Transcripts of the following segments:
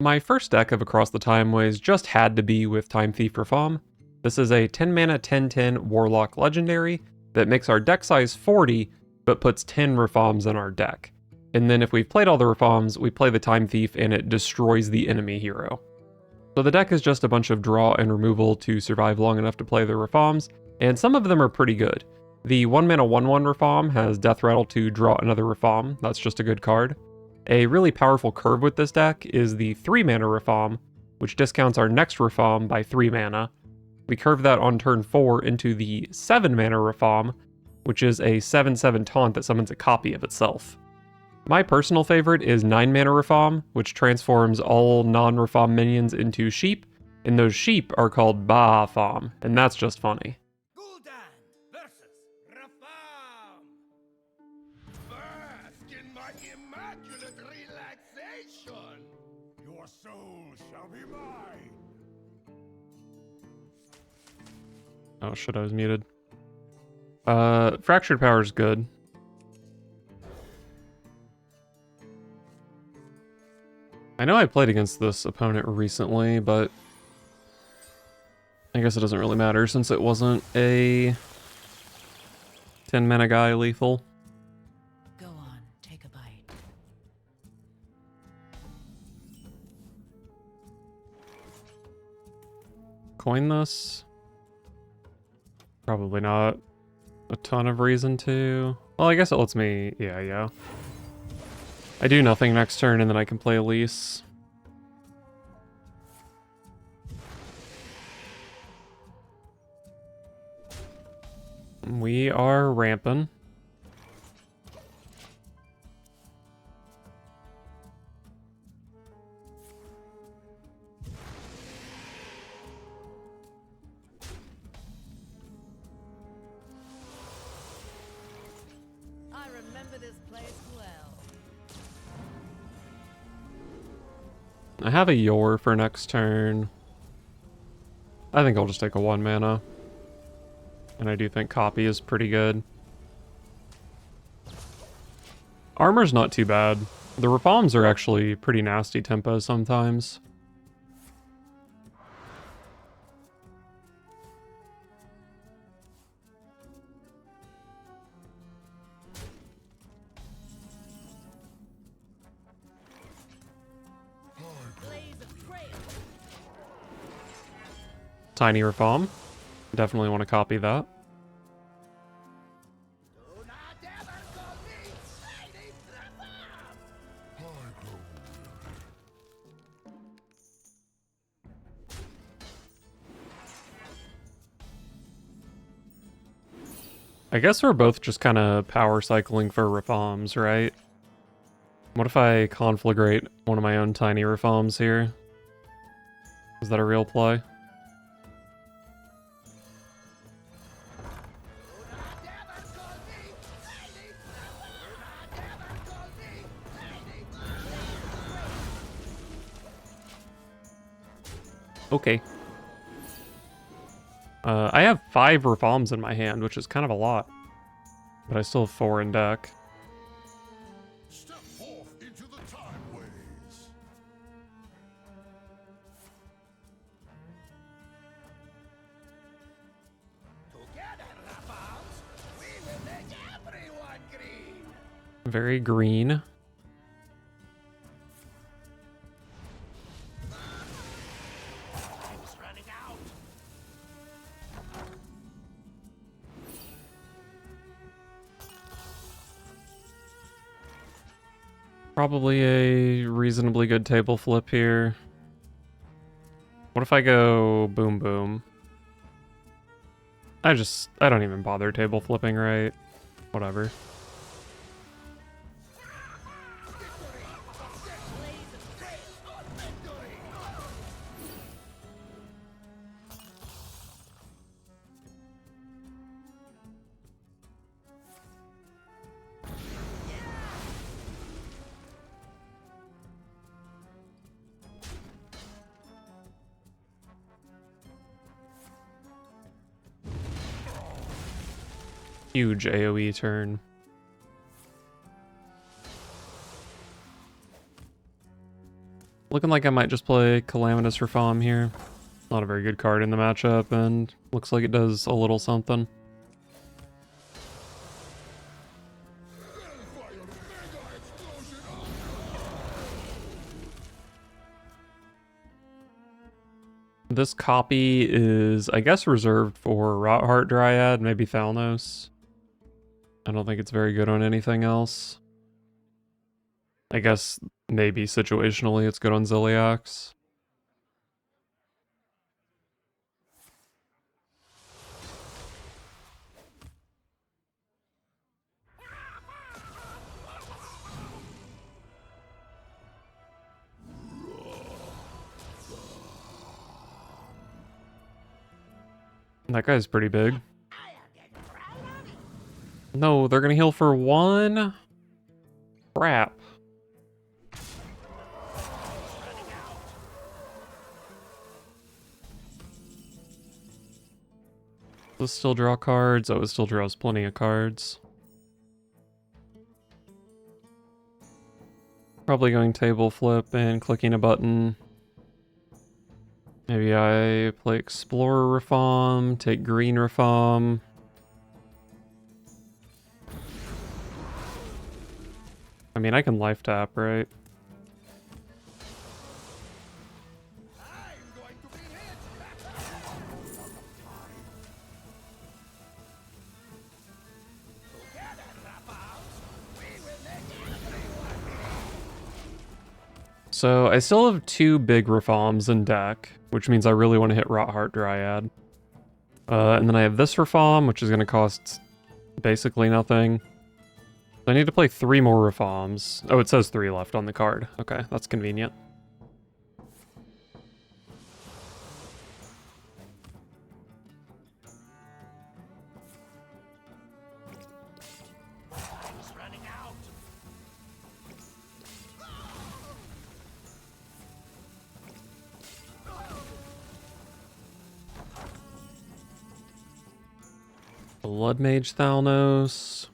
My first deck of Across the Timeways just had to be with Time Thief Rafaam. This is a 10 mana 10/10 Warlock Legendary that makes our deck size 40, but puts 10 Rafaams in our deck. And then if we've played all the Rafaams, we play the Time Thief and it destroys the enemy hero. So the deck is just a bunch of draw and removal to survive long enough to play the Rafaams, and some of them are pretty good. The 1 mana 1/1 Rafaam has Death Rattle to draw another Rafaam, that's just a good card. A really powerful curve with this deck is the 3 mana Rafaam, which discounts our next Rafaam by 3 mana. We curve that on turn 4 into the 7 mana Rafaam, which is a 7/7 taunt that summons a copy of itself. My personal favorite is 9 mana Rafaam, which transforms all non-Rafaam minions into sheep, and those sheep are called Baafam, and that's just funny. Your soul shall be mine. Oh shit, I was muted. Fractured Power is good. I know I played against this opponent recently, but I guess it doesn't really matter since it wasn't a 10 mana guy lethal. Go on, take a bite. Coin this? Probably not a ton of reason to. Well, I guess it lets me, yeah. I do nothing next turn and then I can play Elise. We are ramping. I remember this place well. I have a Yor for next turn. I think I'll just take a 1 mana. And I do think copy is pretty good. Armor's not too bad. The Rafaams are actually pretty nasty tempo sometimes. Tiny Rafaam. Definitely want to copy that. I guess we're both just kind of power cycling for Rafaams, right? What if I conflagrate one of my own tiny Rafaams here? Is that a real play? Okay. I have 5 Rafaams in my hand, which is kind of a lot. But I still have 4 in deck. Step forth into the Timeways. Together, Rafaams, we will make everyone green. Very green. Time's running out. Probably a reasonably good table flip here. What if I go boom boom? I don't even bother table flipping, right? Whatever. Huge AoE turn. Looking like I might just play Calamitous Rafaam here. Not a very good card in the matchup, and looks like it does a little something. This copy is, I guess, reserved for Rotheart Dryad, maybe Thalnos. I don't think it's very good on anything else. I guess maybe situationally it's good on Ziliax. That guy's pretty big. No, they're gonna heal for 1? Crap. Does still draw cards? Oh, it still draws plenty of cards. Probably going table flip and clicking a button. Maybe I play Explorer Rafaam, take green Rafaam. I mean, I can life tap, right? I'm going to be hit. Together, Rafaams, we will make everyone. So I still have 2 big Rafaams in deck, which means I really want to hit Rotheart Dryad. And then I have this Rafaam, which is going to cost basically nothing. I need to play 3 more Rafaams. Oh, it says 3 left on the card. Okay, that's convenient. Time's running out. Blood Mage Thalnos.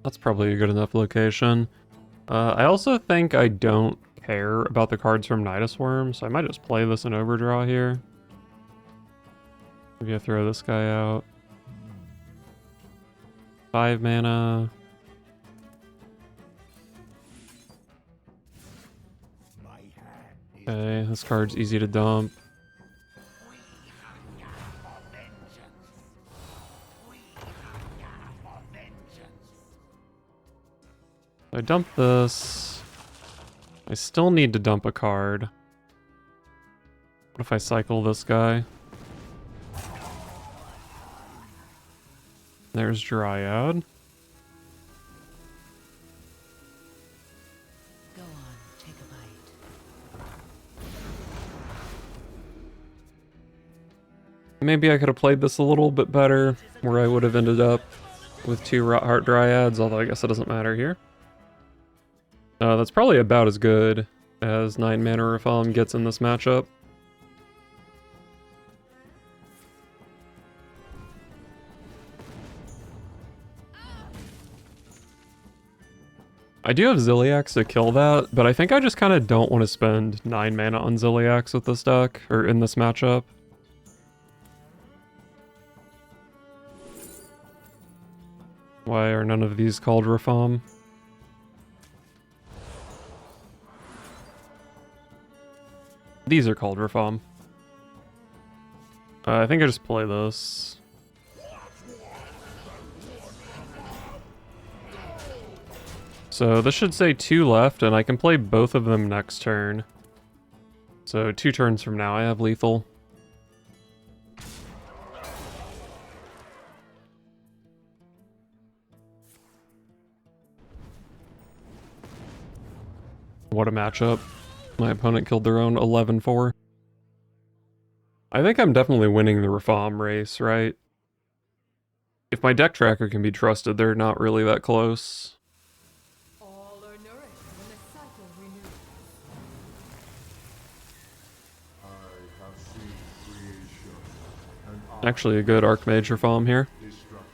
That's probably a good enough location. I also think I don't care about the cards from Nidus Worm, so I might just play this in Overdraw here. Maybe I throw this guy out. 5 mana. My hand is Okay, this card's easy to dump. we hunger for vengeance. We hunger for vengeance. I dump this. I still need to dump a card. What if I cycle this guy? There's Dryad. Go on, take a bite. Maybe I could have played this a little bit better, where I would have ended up with 2 Rotheart Dryads, although I guess it doesn't matter here. That's probably about as good as 9 mana Rafaam gets in this matchup. I do have Ziliax to kill that, but I think I just kind of don't want to spend 9 mana on Ziliax with this deck, or in this matchup. Why are none of these called Rafaam? These are called Rafaam. I think I just play this. So this should say 2 left, and I can play both of them next turn. So 2 turns from now I have lethal. What a matchup. My opponent killed their own 11-4. I think I'm definitely winning the Rafaam race, right? If my deck tracker can be trusted, they're not really that close. All are nourished when the cycle renews. I have seen creation and Actually a good Archmage Rafaam here. destruction.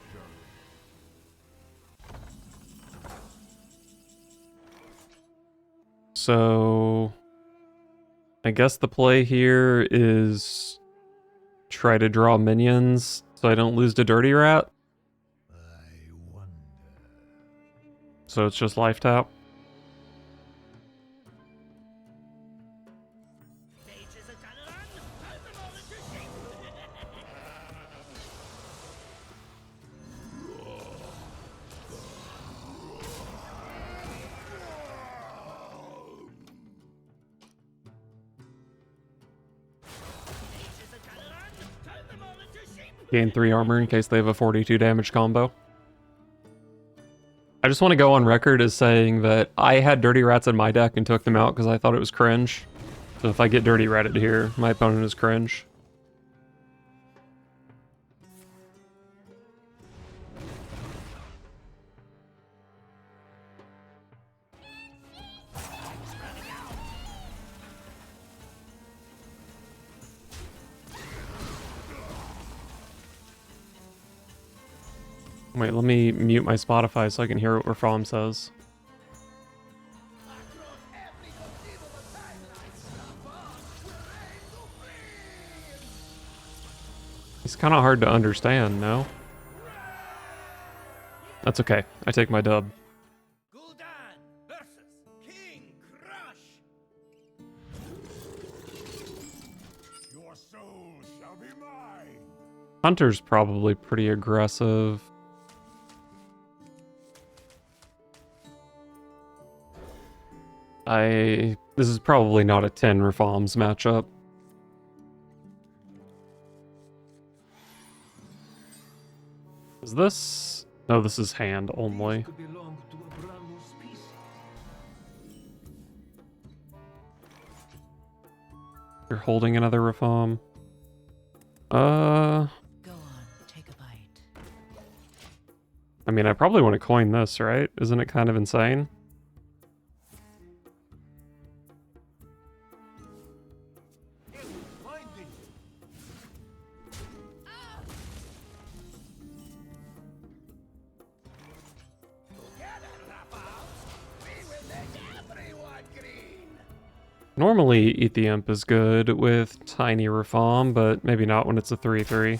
So I guess the play here is try to draw minions so I don't lose to Dirty Rat. I wonder. So it's just life tap. Sages are gonna run! Turn them all into sheep! Sages are gonna run! Turn them all into sheep! Gain 3 armor in case they have a 42 damage combo. I just want to go on record as saying that I had Dirty Rats in my deck and took them out because I thought it was cringe. So if I get Dirty Ratted here, my opponent is cringe. Wait, let me mute my Spotify so I can hear what Rafaam says. Across every conceivable timeline, Rafaam will reign supreme! He's kind of hard to understand, no? That's okay. I take my dub. Gul'dan versus King Crush! Your soul shall be mine. Hunter's probably pretty aggressive. This is probably not a 10 Rafaam's matchup. Is this? No, this is hand only. Could belong to a brand new species. You're holding another Rafaam. Go on, take a bite. I mean, I probably want to coin this, right? Isn't it kind of insane? Finding. Together, Rafaam, we will make everyone green! Normally, Eat the Imp is good with Tiny Rafaam, but maybe not when it's a 3-3.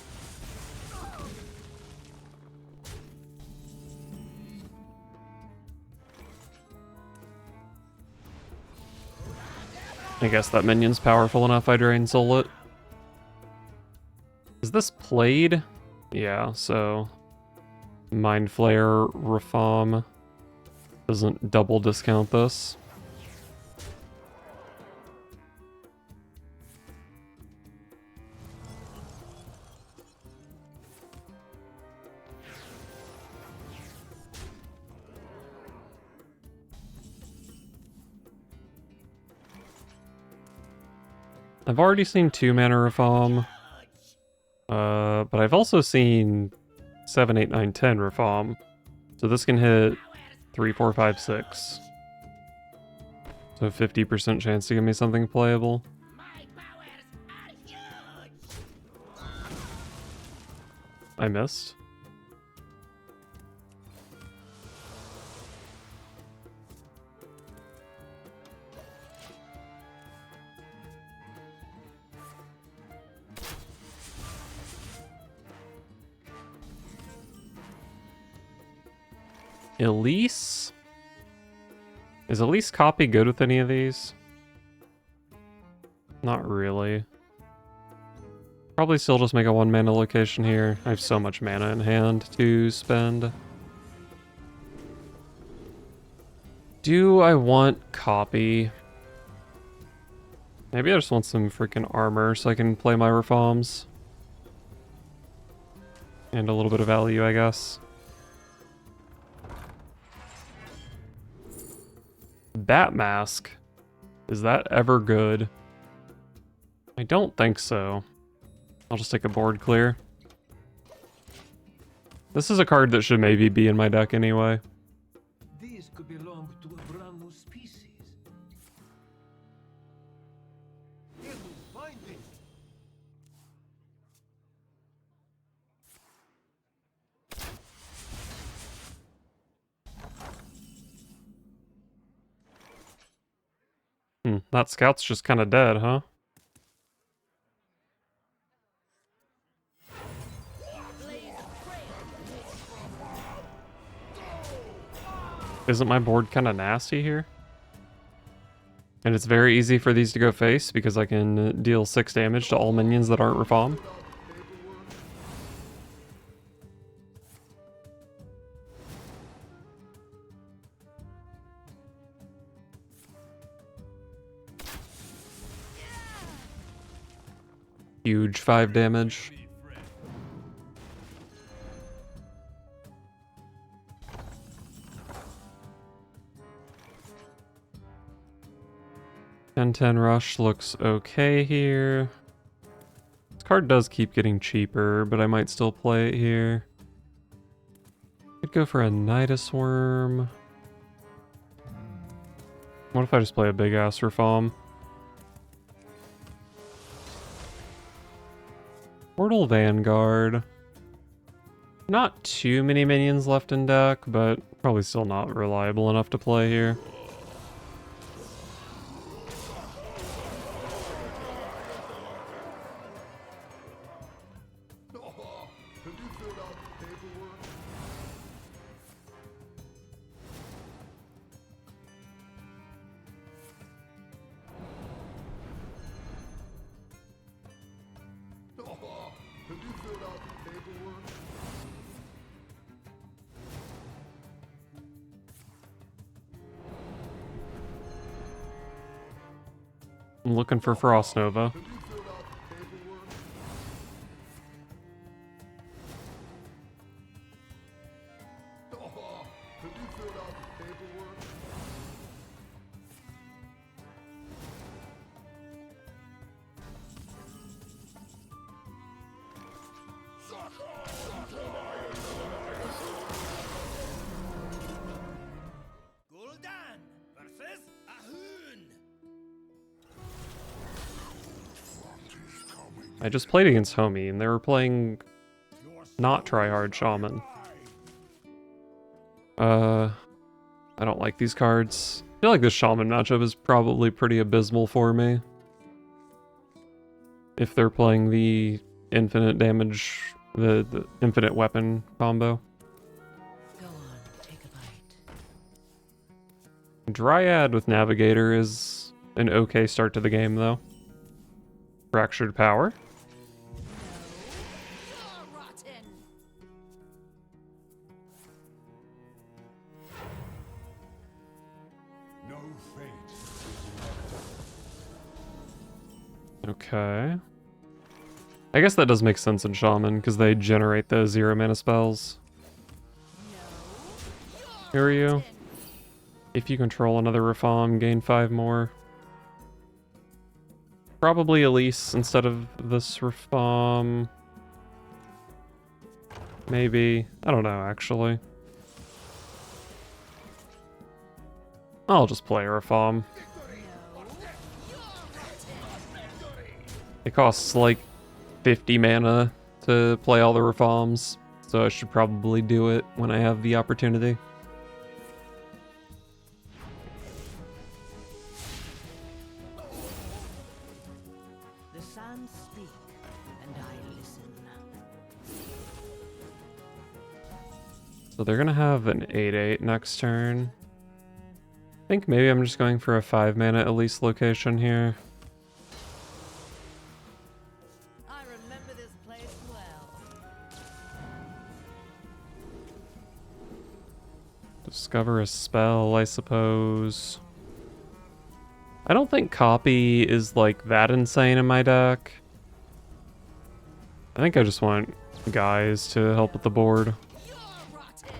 I guess that minion's powerful enough I Drain Soul it. Is this played? Yeah, so... Mind Flayer Rafaam doesn't double discount this. I've already seen 2 mana Rafaam, but I've also seen 7, 8, 9, 10 Rafaam. So this can hit 3, 4, 5, 6. So 50% chance to give me something playable. My powers are huge! I missed. Elise? Is Elise copy good with any of these? Not really. Probably still just make a 1 mana location here. I have so much mana in hand to spend. Do I want copy? Maybe I just want some freaking armor so I can play my Rafaams. And a little bit of value, I guess. Bat Mask. Is that ever good? I don't think so. I'll just take a board clear. This is a card that should maybe be in my deck anyway. These could belong to a brand new species. Finding. that scout's just kind of dead, huh? Isn't my board kind of nasty here? And it's very easy for these to go face because I can deal 6 damage to all minions that aren't Rafaam. Huge 5 damage. $10-10 rush looks okay here. This card does keep getting cheaper, but I might still play it here. Could go for a Nidus Worm. What if I just play a big ass Rafaam? Portal Vanguard. Not too many minions left in deck, but probably still not reliable enough to play here. I'm looking for Frost Nova. Gul'dan versus Ahun. I just played against Homie, and they were playing not tryhard Shaman. I don't like these cards. I feel like this Shaman matchup is probably pretty abysmal for me. If they're playing the infinite damage, the infinite weapon combo. Go on, take a bite. Dryad with Navigator is an okay start to the game, though. Fractured Power. You're rotten. No fate. Okay. I guess that does make sense in Shaman, because they generate the 0 mana spells. Here are you. If you control another Rafaam, gain 5 more. Probably Elise instead of this Rafaam. Maybe. I don't know, actually. I'll just play Rafaam. It costs like 50 mana to play all the Rafaams, so I should probably do it when I have the opportunity. The sands speak, and I listen. So they're gonna have an 8/8 next turn. I think maybe I'm just going for a 5 mana Elise location here. I remember this place well. Discover a spell, I suppose. I don't think copy is like that insane in my deck. I think I just want guys to help with the board. You're rotten.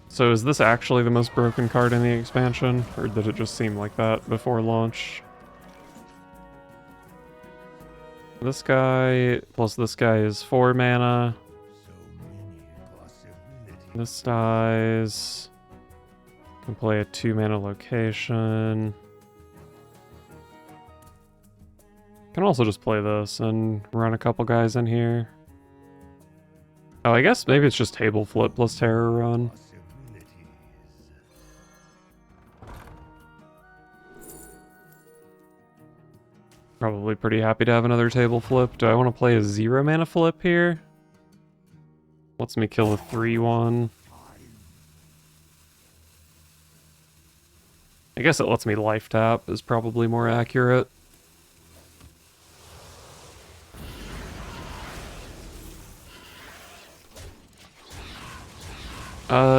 So is this actually the most broken card in the expansion? Or did it just seem like that before launch? This guy plus this guy is 4 mana. So many possibilities. This dies. Can play a 2-mana location. Can also just play this and run a couple guys in here. Oh, I guess maybe it's just table flip plus terror run. Possibilities. Probably pretty happy to have another table flip. Do I want to play a 0-mana flip here? Lets me kill a 3/1. I guess it lets me life tap is probably more accurate.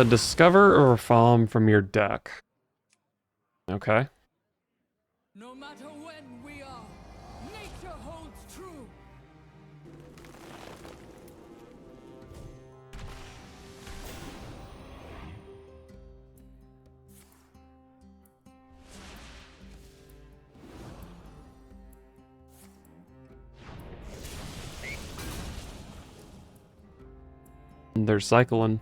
Discover a Rafaam from your deck. Okay. No matter when we are, nature holds true. They're cycling.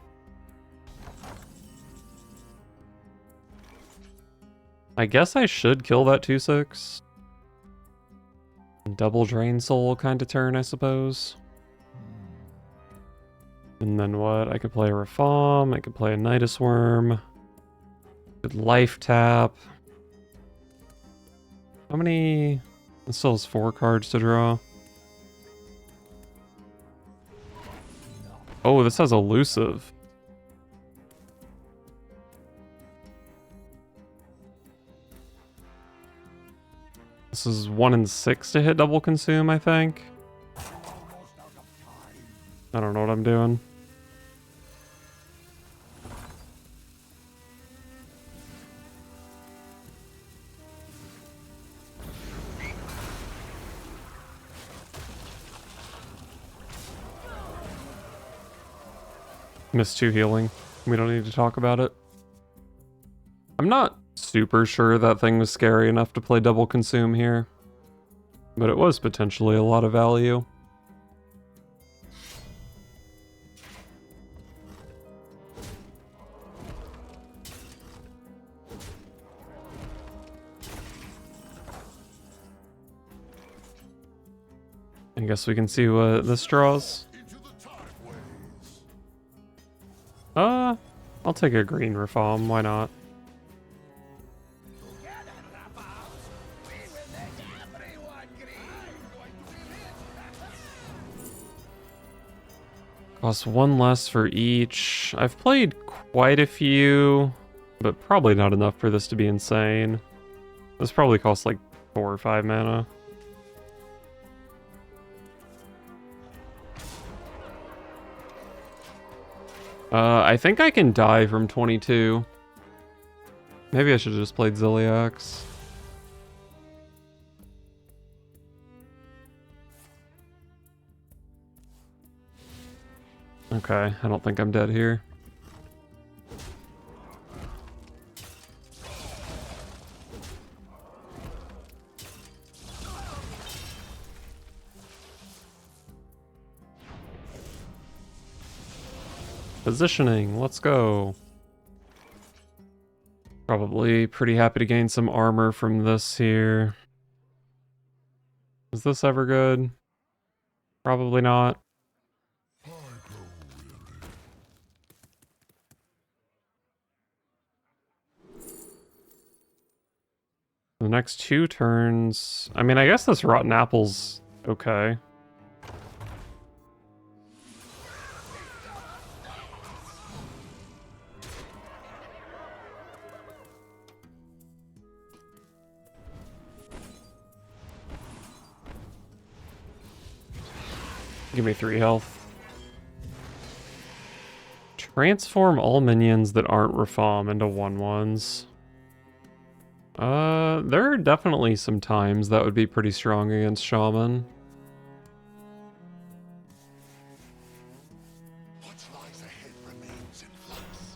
I guess I should kill that 2/6. Double Drain Soul kind of turn, I suppose. And then what? I could play a Rafaam, I could play a Nidus Worm. Could life tap. How many? This still has 4 cards to draw. Oh, this has elusive. This is 1 and 6 to hit double consume, I think. I don't know what I'm doing. Missed 2 healing. We don't need to talk about it. I'm not super sure that thing was scary enough to play double consume here, but it was potentially a lot of value. I guess we can see what this draws. Into the Timeways. I'll take a green Rafaam, why not? Together, Rafaam, we will make everyone green. I'm going to be rich. Costs 1 less for each. I've played quite a few, but probably not enough for this to be insane. This probably costs like 4 or 5 mana. I think I can die from 22. Maybe I should have just played Ziliax. Okay, I don't think I'm dead here. Positioning, let's go. Probably pretty happy to gain some armor from this here. Is this ever good? Probably not. The next 2 turns... I mean, I guess this Rotten Apple's okay. Give me 3 health. Transform all minions that aren't Rafaam into 1/1s. There are definitely some times that would be pretty strong against Shaman. What lies ahead remains in flux.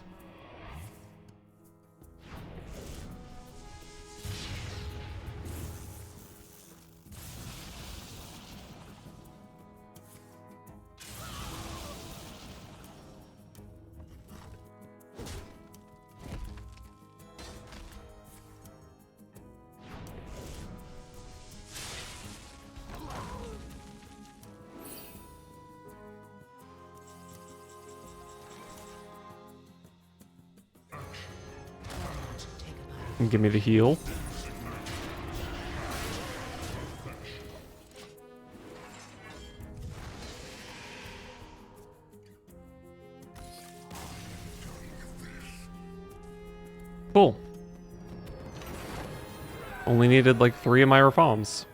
And give me the heal. Cool. Only needed like 3 of my Rafaams.